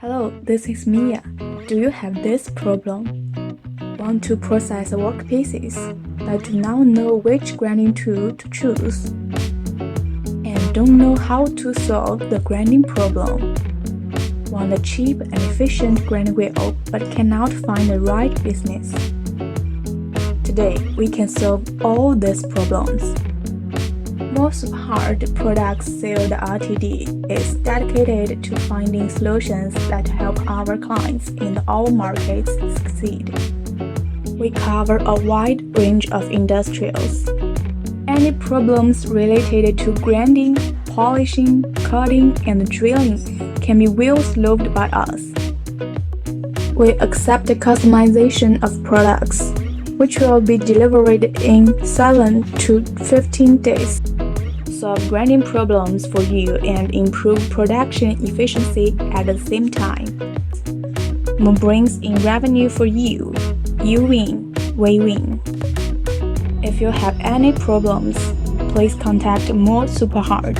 Hello, this is Mia. Do you have this problem? Want to process workpieces but do not know which grinding tool to choose? And don't know how to solve the grinding problem? Want a cheap and efficient grinding wheel but cannot find the right business? Today, we can solve all these problems. Most SuperHard products sold Ltd is dedicated to finding solutions that help our clients in all markets succeed. We cover a wide range of industrials. Any problems related to grinding, polishing, cutting, and drilling can be well solved by us. We accept customization of products, which will be delivered in 7 to 15 days. Solve grinding problems for you and improve production efficiency at the same time. More brings in revenue for you. You win, we win. If you have any problems, please contact more SuperHard.